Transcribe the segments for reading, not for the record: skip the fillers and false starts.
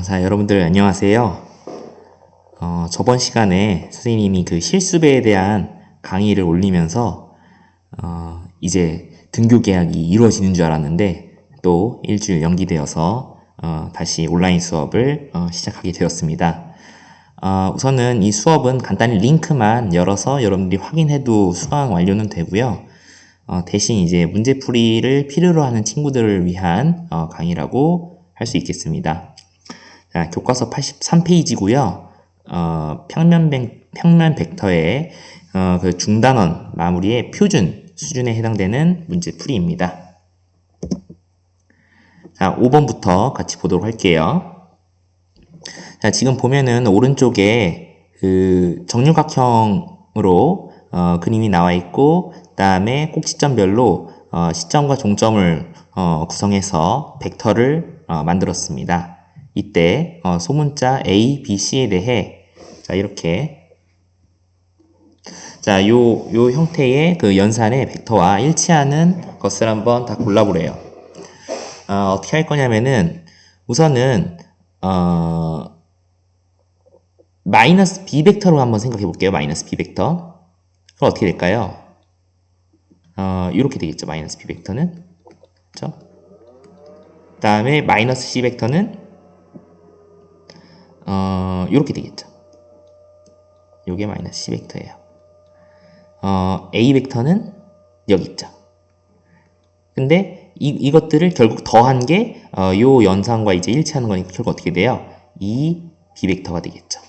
자, 여러분들 안녕하세요. 저번 시간에 선생님이 그 실습에 대한 강의를 올리면서 이제 등교 계약이 이루어지는 줄 알았는데 또 일주일 연기되어서 다시 온라인 수업을 시작하게 되었습니다. 우선은 이 수업은 간단히 링크만 열어서 여러분들이 확인해도 수강 완료는 되고요. 대신 이제 문제풀이를 필요로 하는 친구들을 위한 강의라고 할 수 있겠습니다. 자, 교과서 83페이지고요. 평면 벡터의 그 중단원 마무리의 표준 수준에 해당되는 문제풀이입니다. 자, 5번부터 같이 보도록 할게요. 자, 지금 보면은 오른쪽에 그 정육각형으로 그림이 나와 있고, 그 다음에 꼭지점별로 시점과 종점을 구성해서 벡터를 만들었습니다. 이때 소문자 A, B, C에 대해 자 이렇게 자 요 형태의 그 연산의 벡터와 일치하는 것을 한번 다 골라보래요. 어떻게 할 거냐면은 우선은 마이너스 B 벡터로 한번 생각해 볼게요. 마이너스 B 벡터. 그럼 어떻게 될까요? 이렇게 되겠죠. 마이너스 B 벡터는. 그렇죠? 그 다음에 마이너스 C 벡터는 이렇게 되겠죠. 요게 마이너스 C 벡터예요. A 벡터는 여기 있죠. 근데 이것들을 결국 더한 게 요 연산과 이제 일치하는 거니까 결국 어떻게 돼요? 이 B 벡터가 되겠죠.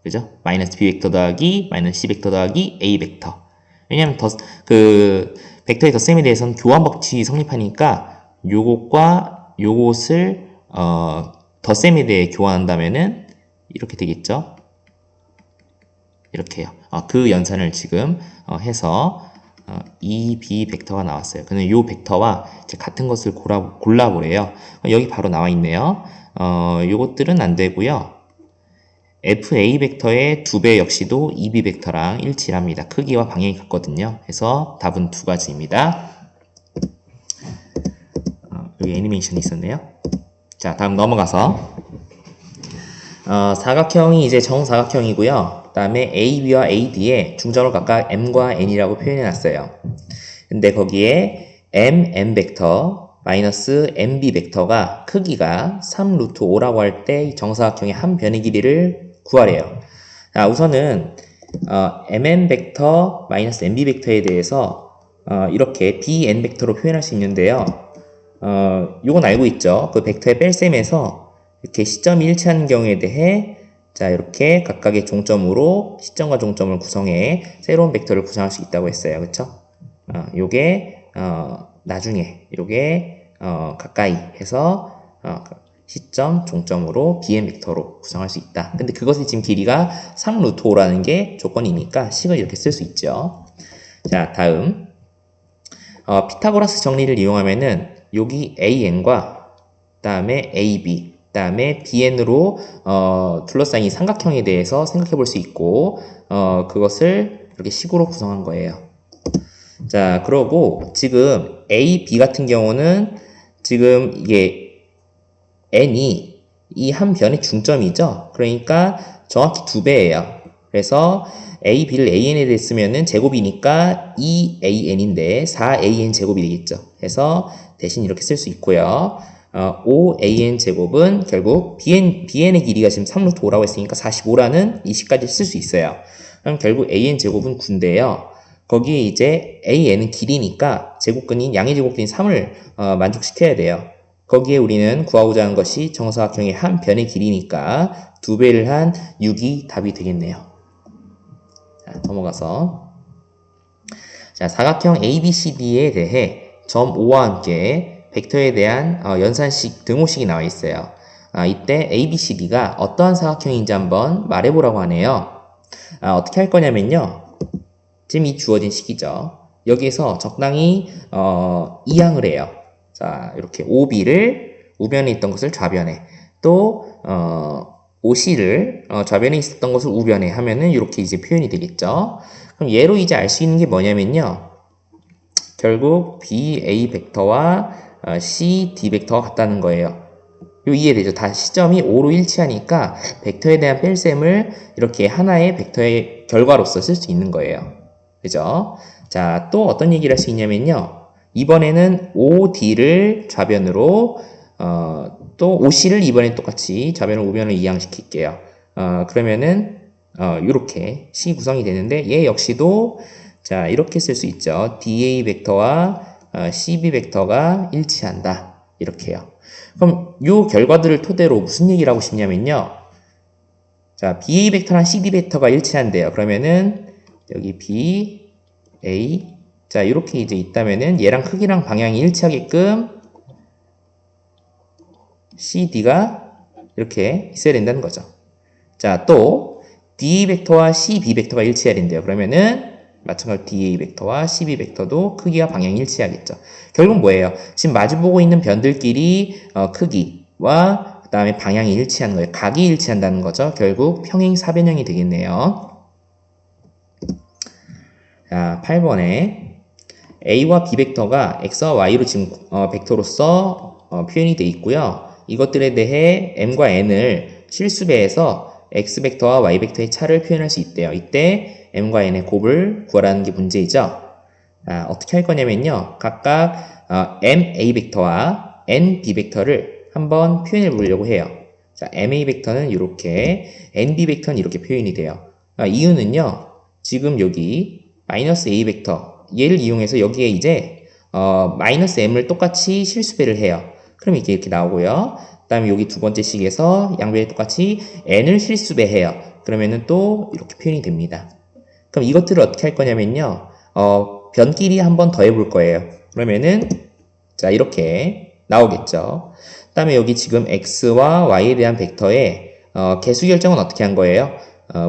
그죠? 마이너스 B 벡터 더하기 마이너스 C 벡터 더하기 A 벡터. 왜냐면 그 벡터의 덧셈에 대해서는 교환 법칙이 성립하니까 요것과 요것을 덧셈에 대해 교환한다면은 이렇게 되겠죠. 이렇게요. 그 연산을 지금 해서 이 B 벡터가 나왔어요. 그러면 이 벡터와 이제 같은 것을 골라보래요. 여기 바로 나와 있네요. 요것들은 안 되고요. FA 벡터의 2배 역시도 EB 벡터랑 일치를 합니다. 크기와 방향이 같거든요. 그래서 답은 두 가지입니다. 여기 애니메이션이 있었네요. 자, 다음 넘어가서 사각형이 이제 정사각형이고요. 그 다음에 AB와 AD에 중점을 각각 M과 N이라고 표현해놨어요. 근데 거기에 N 벡터 마이너스 MB 벡터가 크기가 3 루트 5라고 할 때 정사각형의 한 변의 길이를 구하래요. 자, 우선은 MN 벡터 마이너스 MB 벡터에 대해서 이렇게 BN 벡터로 표현할 수 있는데요. 요건 알고 있죠. 그 벡터의 뺄셈에서 이렇게 시점이 일치하는 경우에 대해 자 이렇게 각각의 종점으로 시점과 종점을 구성해 새로운 벡터를 구성할 수 있다고 했어요. 그쵸? 요게 나중에 요게 가까이 해서 시점, 종점으로 BN 벡터로 구성할 수 있다. 근데 그것의 지금 길이가 3 루트 5라는 게 조건이니까 식을 이렇게 쓸 수 있죠. 자, 다음 피타고라스 정리를 이용하면은 여기 AN과 그 다음에 AB 그 다음에 BN으로 둘러싸인 이 삼각형에 대해서 생각해 볼 수 있고 그것을 이렇게 식으로 구성한 거예요. 자, 그러고 지금 A, B 같은 경우는 지금 이게 N이 이 한 변의 중점이죠. 그러니까 정확히 2배예요. 그래서 A, B를 AN에 대해 쓰면은 제곱이니까 2AN인데 4AN 제곱이 되겠죠. 그래서 대신 이렇게 쓸 수 있고요. 5AN 제곱은 결국 BN의 길이가 지금 3루트 5라고 했으니까 45라는 이 식까지 쓸 수 있어요. 그럼 결국 AN 제곱은 9인데요. 거기에 이제 AN은 길이니까 제곱근인 양의 제곱근인 3을 만족시켜야 돼요. 거기에 우리는 구하고자 하는 것이 정사각형의 한 변의 길이니까 2배를 한 6이 답이 되겠네요. 자, 넘어가서 자, 사각형 ABCD에 대해 점 5와 함께 벡터에 대한 연산식 등호식이 나와 있어요. 이때 ABCD가 어떠한 사각형인지 한번 말해보라고 하네요. 어떻게 할 거냐면요. 지금 이 주어진 식이죠. 여기에서 적당히 이항을 해요. 자, 이렇게 OB를 우변에 있던 것을 좌변에 또 OC를 좌변에 있었던 것을 우변에 하면은 이렇게 이제 표현이 되겠죠. 그럼 얘로 이제 알 수 있는 게 뭐냐면요. 결국 BA 벡터와 CD 벡터가 같다는 거예요. 요 이해되죠? 다 시점이 5로 일치하니까 벡터에 대한 뺄셈을 이렇게 하나의 벡터의 결과로서 쓸 수 있는 거예요. 그죠? 자, 또 어떤 얘기를 할 수 있냐면요. 이번에는 OD를 좌변으로, 또 OC를 이번에 똑같이 좌변을 우변을 이항시킬게요. 그러면은, 요렇게 C 구성이 되는데, 얘 역시도, 자, 이렇게 쓸 수 있죠. DA 벡터와 CB 벡터가 일치한다. 이렇게요. 그럼 요 결과들을 토대로 무슨 얘기를 하고 싶냐면요. 자, BA 벡터랑 CD 벡터가 일치한대요. 그러면은 여기 B, A, 자 이렇게 이제 있다면은 얘랑 크기랑 방향이 일치하게끔 CD가 이렇게 있어야 된다는 거죠. 자, 또 D 벡터와 CB 벡터가 일치해야 된대요. 그러면은 마찬가지로 DA 벡터와 CB 벡터도 크기와 방향이 일치하겠죠. 결국 뭐예요? 지금 마주보고 있는 변들끼리 크기와 그 다음에 방향이 일치하는 거예요. 각이 일치한다는 거죠. 결국 평행사변형이 되겠네요. 자, 8번에 A와 B 벡터가 X와 Y로 지금 벡터로서 표현이 되어 있고요. 이것들에 대해 M과 N을 실수배해서 X 벡터와 Y 벡터의 차를 표현할 수 있대요. 이때 M과 N의 곱을 구하라는 게 문제이죠. 어떻게 할 거냐면요. 각각 M A 벡터와 N B 벡터를 한번 표현해 보려고 해요. 자, M A 벡터는 이렇게, N B 벡터는 이렇게 표현이 돼요. 이유는요. 지금 여기 마이너스 A 벡터 얘를 이용해서 여기에 이제 마이너스 M을 똑같이 실수배를 해요. 그럼 이게 이렇게 나오고요. 그 다음에 여기 두 번째 식에서 양변에 똑같이 N을 실수배해요. 그러면은 또 이렇게 표현이 됩니다. 그럼 이것들을 어떻게 할 거냐면요. 변끼리 한번 더 해볼 거예요. 그러면은 자 이렇게 나오겠죠. 그 다음에 여기 지금 X와 Y에 대한 벡터의 개수 결정은 어떻게 한 거예요?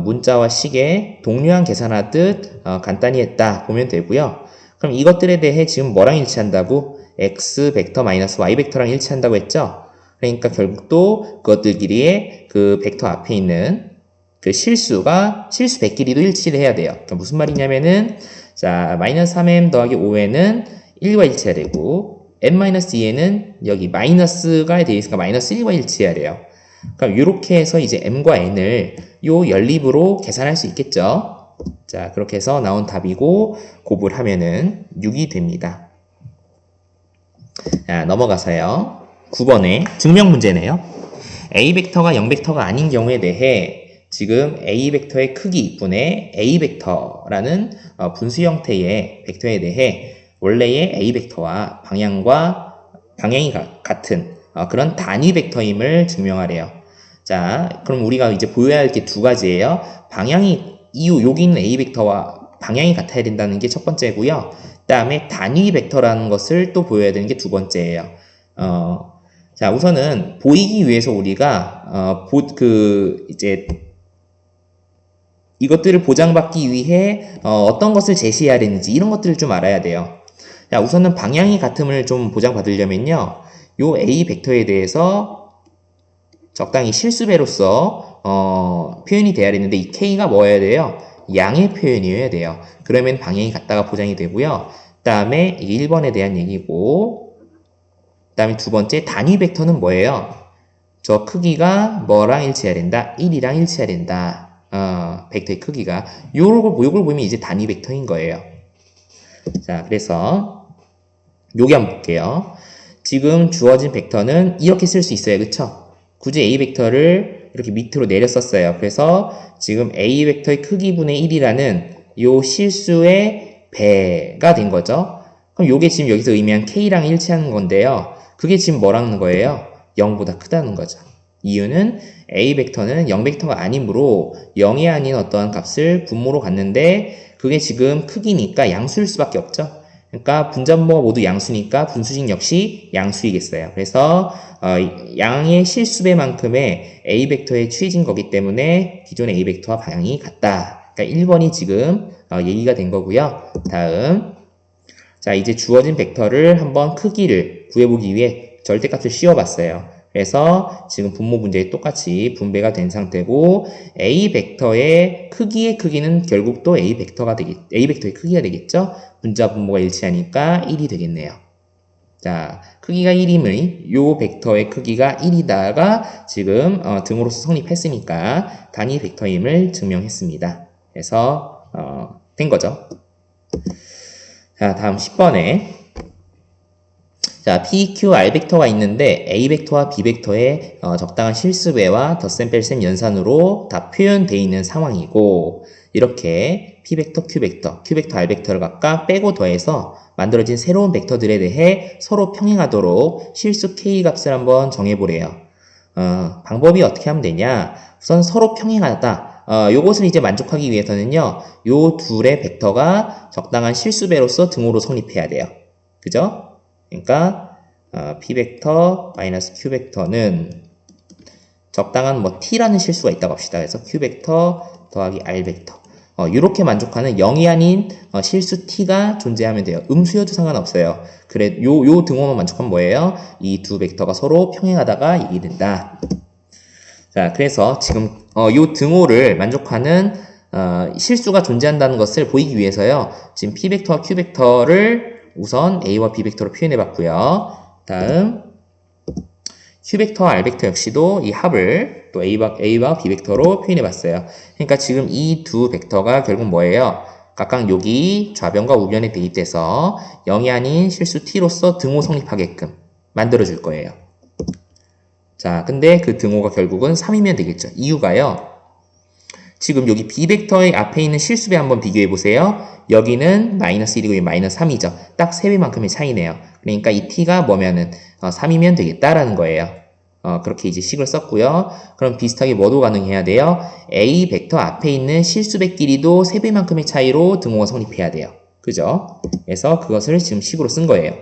문자와 식에 동류한 계산하듯 간단히 했다 보면 되고요. 그럼 이것들에 대해 지금 뭐랑 일치한다고? X 벡터 마이너스 Y 벡터랑 일치한다고 했죠? 그러니까 결국 또 그것들끼리의 그 벡터 앞에 있는 그 실수 100끼리도 일치를 해야 돼요. 그러니까 무슨 말이냐면은 자 마이너스 3m 더하기 5n은 1과 일치해야 되고 n-2에는 여기 마이너스가 되어 있으니까 마이너스 1과 일치해야 돼요. 그럼 이렇게 해서 이제 m과 n을 요 연립으로 계산할 수 있겠죠. 자 그렇게 해서 나온 답이고 곱을 하면은 6이 됩니다. 자 넘어가서요. 9번에 증명 문제네요. A 벡터가 0 벡터가 아닌 경우에 대해 지금 A 벡터의 크기 분의 A 벡터라는 분수 형태의 벡터에 대해 원래의 A 벡터와 방향이 같은 그런 단위 벡터임을 증명하래요. 자, 그럼 우리가 이제 보여야 할 게 두 가지예요. 여기 있는 A 벡터와 방향이 같아야 된다는 게 첫 번째고요. 그 다음에 단위 벡터라는 것을 또 보여야 되는 게 두 번째예요. 자, 우선은 보이기 위해서 우리가 이제 이것들을 보장받기 위해 어떤 것을 제시해야 되는지 이런 것들을 좀 알아야 돼요. 자, 우선은 방향이 같음을 좀 보장받으려면요. 요 A 벡터에 대해서 적당히 실수배로서 표현이 돼야 되는데 이 K가 뭐여야 돼요? 양의 표현이어야 돼요. 그러면 방향이 같다가 보장이 되고요. 그 다음에 이게 1번에 대한 얘기고 그 다음에 두 번째 단위 벡터는 뭐예요? 저 크기가 뭐랑 일치해야 된다? 1이랑 일치해야 된다. 벡터의 크기가 요걸 보면 이제 단위 벡터인 거예요. 자, 그래서 요게 한번 볼게요. 지금 주어진 벡터는 이렇게 쓸 수 있어요. 그쵸? 굳이 A 벡터를 이렇게 밑으로 내려 썼어요. 그래서 지금 A 벡터의 크기분의 1이라는 요 실수의 배가 된 거죠. 그럼 요게 지금 여기서 의미한 K랑 일치하는 건데요. 그게 지금 뭐라는 거예요? 0보다 크다는 거죠. 이유는 A 벡터는 0 벡터가 아니므로 0이 아닌 어떠한 값을 분모로 갖는데 그게 지금 크기니까 양수일 수밖에 없죠. 그러니까 분자분모가 모두 양수니까 분수식 역시 양수이겠어요. 그래서 양의 실수배만큼의 A 벡터에 취해진 거기 때문에 기존의 A 벡터와 방향이 같다. 그러니까 1번이 지금 얘기가 된 거고요. 다음 자 이제 주어진 벡터를 한번 크기를 구해보기 위해 절대값을 씌워봤어요. 그래서 지금 분모 문제에 똑같이 분배가 된 상태고 A 벡터의 크기의 크기는 결국 또 A 벡터의 크기가 되겠죠? 분자 분모가 일치하니까 1이 되겠네요. 자, 크기가 1이면 요 벡터의 크기가 1이다가 지금 등호로서 성립했으니까 단위 벡터임을 증명했습니다. 그래서 된 거죠. 자, 다음 10번에 자, P, Q, R 벡터가 있는데 A 벡터와 B 벡터의 적당한 실수배와 덧셈 뺄셈 연산으로 다 표현되어 있는 상황이고 이렇게 P 벡터, Q 벡터, Q 벡터, R 벡터를 각각 빼고 더해서 만들어진 새로운 벡터들에 대해 서로 평행하도록 실수 K 값을 한번 정해보래요. 방법이 어떻게 하면 되냐? 우선 서로 평행하다. 요것을 이제 만족하기 위해서는요, 요 둘의 벡터가 적당한 실수배로서 등호로 성립해야 돼요. 그죠? 그러니까 P 벡터 마이너스 Q 벡터는 적당한 뭐 T라는 실수가 있다고 합시다. 그래서 Q 벡터 더하기 R 벡터. 이렇게 만족하는 0이 아닌 실수 T가 존재하면 돼요. 음수여도 상관없어요. 그래, 요 등호만 만족하면 뭐예요? 이 두 벡터가 서로 평행하다가 이기된다. 자, 그래서 지금 요 등호를 만족하는 실수가 존재한다는 것을 보이기 위해서요. 지금 P 벡터와 Q 벡터를 우선 A와 B 벡터로 표현해 봤고요. 다음 Q 벡터와 R 벡터 역시도 이 합을 또 A와 B 벡터로 표현해 봤어요. 그러니까 지금 이 두 벡터가 결국 뭐예요? 각각 여기 좌변과 우변에 대입돼서 0이 아닌 실수 T로서 등호 성립하게끔 만들어 줄 거예요. 자, 근데 그 등호가 결국은 3이면 되겠죠. 이유가요. 지금 여기 B 벡터의 앞에 있는 실수배 한번 비교해 보세요. 여기는 마이너스 1이고 여기 마이너스 3이죠. 딱 3배만큼의 차이네요. 그러니까 이 t가 뭐면은 3이면 되겠다라는 거예요. 그렇게 이제 식을 썼고요. 그럼 비슷하게 뭐도 가능해야 돼요? A 벡터 앞에 있는 실수배끼리도 3배만큼의 차이로 등호가 성립해야 돼요. 그죠? 그래서 그것을 지금 식으로 쓴 거예요.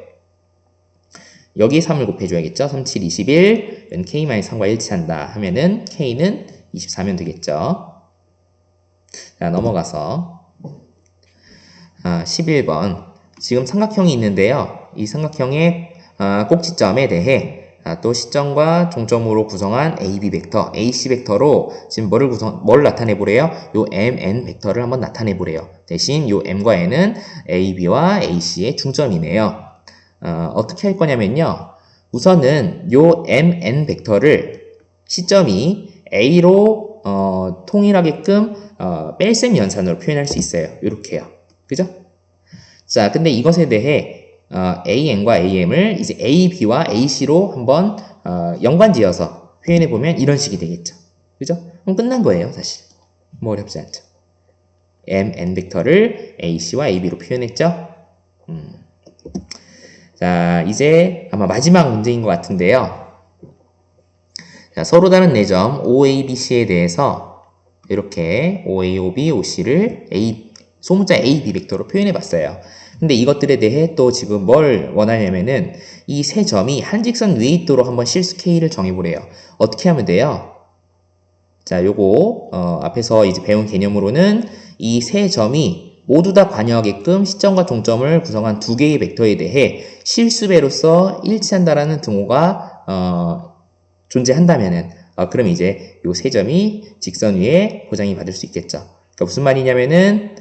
여기에 3을 곱해줘야겠죠? 3, 7, 21, K-3과 일치한다 하면은 K는 24면 되겠죠? 자, 넘어가서 11번 지금 삼각형이 있는데요. 이 삼각형의 꼭지점에 대해 또 시점과 종점으로 구성한 AB 벡터, AC 벡터로 지금 뭘 나타내 보래요? 요 MN 벡터를 한번 나타내 보래요. 대신 요 M과 N은 AB와 AC의 중점이네요. 어떻게 할 거냐면요. 우선은 요 MN 벡터를 시점이 A로 통일하게끔 뺄셈 연산으로 표현할 수 있어요. 이렇게요. 그죠? 자, 근데 이것에 대해 AN과 AM을 이제 AB와 AC로 한번 연관지어서 표현해보면 이런 식이 되겠죠. 그죠? 그럼 끝난 거예요, 사실. 뭐 어렵지 않죠. MN 벡터를 AC와 AB로 표현했죠? 자, 이제 아마 마지막 문제인 것 같은데요. 자, 서로 다른 4점 OABC에 대해서 이렇게 OA, OB, OC를 소문자 A, B 벡터로 표현해 봤어요. 근데 이것들에 대해 또 지금 뭘 원하냐면은 이 세 점이 한 직선 위에 있도록 한번 실수 K를 정해보래요. 어떻게 하면 돼요? 자, 요거 앞에서 이제 배운 개념으로는 이 세 점이 모두 다 관여하게끔 시점과 종점을 구성한 두 개의 벡터에 대해 실수배로서 일치한다라는 등호가 존재한다면은 그럼 이제 요 세 점이 직선 위에 고정이 받을 수 있겠죠. 그러니까 무슨 말이냐면은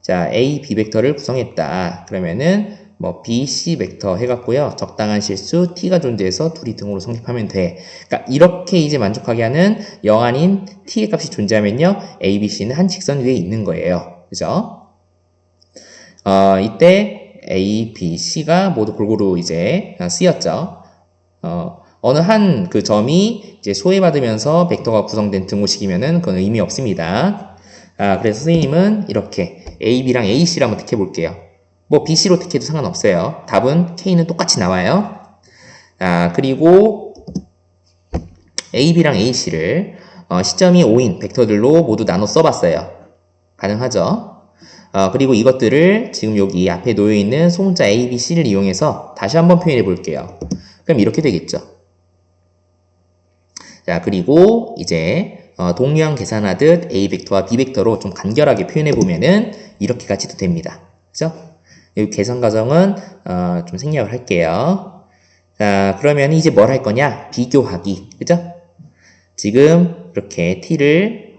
자, A, B 벡터를 구성했다. 그러면은 뭐 B, C 벡터 해갖고요. 적당한 실수 T가 존재해서 둘이 등호로 성립하면 돼. 그러니까 이렇게 이제 만족하게 하는 영 아닌 T의 값이 존재하면요. A, B, C는 한 직선 위에 있는 거예요. 그죠? 이때 A, B, C가 모두 골고루 이제 쓰였죠. 어느 한 그 점이 이제 소외받으면서 벡터가 구성된 등호식이면은 그건 의미 없습니다. 그래서 선생님은 이렇게 A, B랑 A, C를 한번 택해 볼게요. 뭐 B, C로 택해도 상관없어요. 답은 K는 똑같이 나와요. 그리고 A, B랑 A, C를 시점이 5인 벡터들로 모두 나눠 써봤어요. 가능하죠? 그리고 이것들을 지금 여기 앞에 놓여있는 소문자 A, B, C를 이용해서 다시 한번 표현해 볼게요. 그럼 이렇게 되겠죠. 자, 그리고 이제 동류항 계산하듯 A 벡터와 B 벡터로 좀 간결하게 표현해 보면은 이렇게 같이도 됩니다. 그죠? 이 계산 과정은 좀 생략을 할게요. 자, 그러면 이제 뭘 할 거냐? 비교하기. 그죠? 지금 이렇게 T를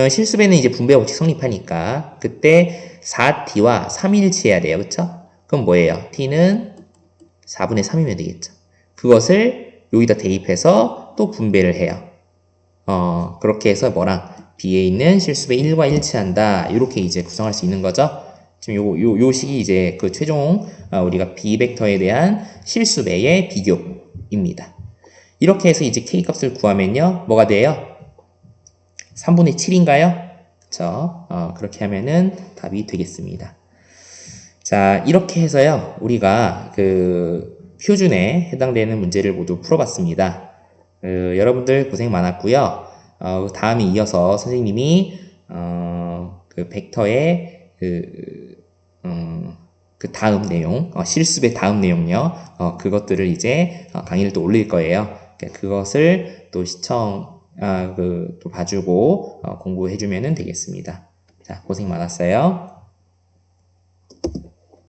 실수배는 이제 분배 법칙 성립하니까 그때 4T와 3이 일치해야 돼요. 그쵸? 그럼 뭐예요? T는 4분의 3이면 되겠죠. 그것을 여기다 대입해서 또 분배를 해요. 그렇게 해서 뭐랑 B에 있는 실수배 1과 일치한다. 이렇게 이제 구성할 수 있는 거죠. 지금 요 식이 이제 그 최종 우리가 B 벡터에 대한 실수배의 비교입니다. 이렇게 해서 이제 K 값을 구하면요. 뭐가 돼요? 3분의 7인가요? 그쵸? 그렇게 하면은 답이 되겠습니다. 자, 이렇게 해서요. 우리가 그 표준에 해당되는 문제를 모두 풀어봤습니다. 여러분들 고생 많았고요. 다음에 이어서 선생님이 그 벡터의 그 다음 내용, 실습의 다음 내용요. 그것들을 이제 강의를 또 올릴 거예요. 그것을 또 또 봐주고 공부해주면 되겠습니다. 자, 고생 많았어요.